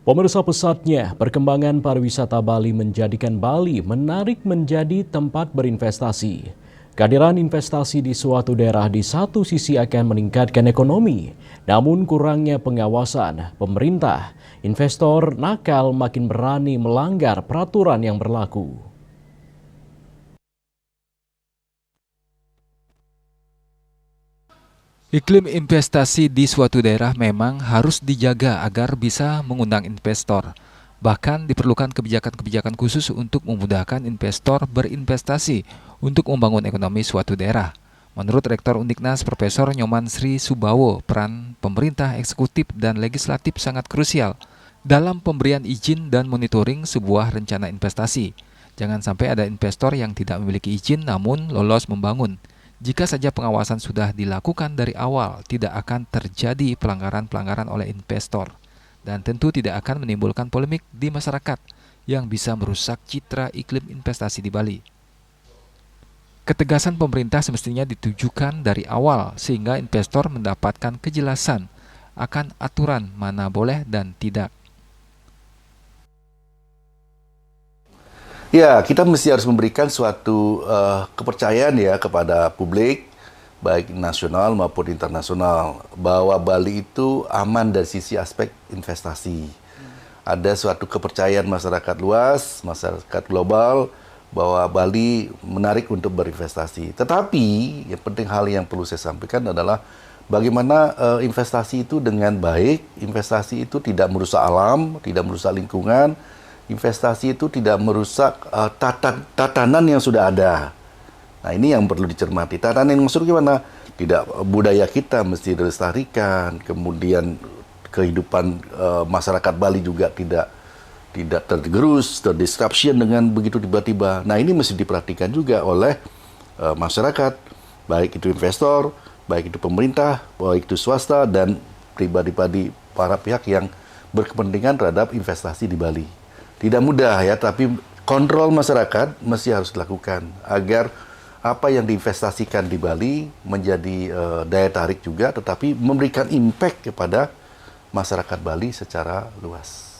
Pemirsa, pesatnya perkembangan pariwisata Bali menjadikan Bali menarik menjadi tempat berinvestasi. Kehadiran investasi di suatu daerah di satu sisi akan meningkatkan ekonomi, namun kurangnya pengawasan pemerintah, investor nakal makin berani melanggar peraturan yang berlaku. Iklim investasi di suatu daerah memang harus dijaga agar bisa mengundang investor. Bahkan diperlukan kebijakan-kebijakan khusus untuk memudahkan investor berinvestasi untuk membangun ekonomi suatu daerah. Menurut Rektor Undiknas Profesor Nyoman Sri Subawo, peran pemerintah eksekutif dan legislatif sangat krusial dalam pemberian izin dan monitoring sebuah rencana investasi. Jangan sampai ada investor yang tidak memiliki izin namun lolos membangun. Jika saja pengawasan sudah dilakukan dari awal, tidak akan terjadi pelanggaran-pelanggaran oleh investor. Dan tentu tidak akan menimbulkan polemik di masyarakat yang bisa merusak citra iklim investasi di Bali. Ketegasan pemerintah semestinya ditujukan dari awal sehingga investor mendapatkan kejelasan akan aturan mana boleh dan tidak. Ya, kita mesti harus memberikan suatu kepercayaan ya kepada publik, baik nasional maupun internasional, bahwa Bali itu aman dari sisi aspek investasi. Ada suatu kepercayaan masyarakat luas, masyarakat global, bahwa Bali menarik untuk berinvestasi. Tetapi, yang penting hal yang perlu saya sampaikan adalah bagaimana investasi itu dengan baik, investasi itu tidak merusak alam, tidak merusak lingkungan, investasi itu tidak merusak tatanan yang sudah ada. Nah, ini yang perlu dicermati. Tatanan yang maksudnya gimana? Tidak, budaya kita mesti dilestarikan, kemudian kehidupan masyarakat Bali juga tidak tergerus, terdisruption dengan begitu tiba-tiba. Nah, ini mesti diperhatikan juga oleh masyarakat, baik itu investor, baik itu pemerintah, baik itu swasta, dan pribadi-pribadi para pihak yang berkepentingan terhadap investasi di Bali. Tidak mudah ya, tapi kontrol masyarakat mesti harus dilakukan agar apa yang diinvestasikan di Bali menjadi daya tarik juga, tetapi memberikan impact kepada masyarakat Bali secara luas.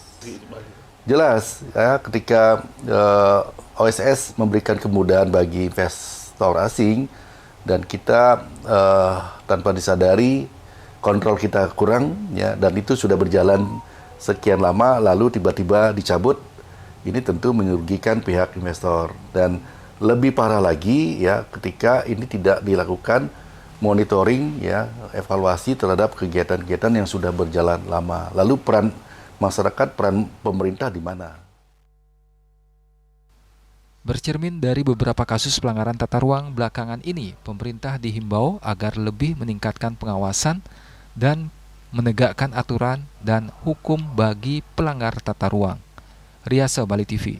Jelas ya, ketika OSS memberikan kemudahan bagi investor asing dan kita tanpa disadari kontrol kita kurang ya, dan itu sudah berjalan sekian lama lalu tiba-tiba dicabut, ini tentu merugikan pihak investor. Dan lebih parah lagi ya ketika ini tidak dilakukan monitoring ya, evaluasi terhadap kegiatan-kegiatan yang sudah berjalan lama. Lalu peran masyarakat, peran pemerintah di mana? Bercermin dari beberapa kasus pelanggaran tata ruang belakangan ini, pemerintah dihimbau agar lebih meningkatkan pengawasan dan menegakkan aturan dan hukum bagi pelanggar tata ruang. Riasa Bali TV.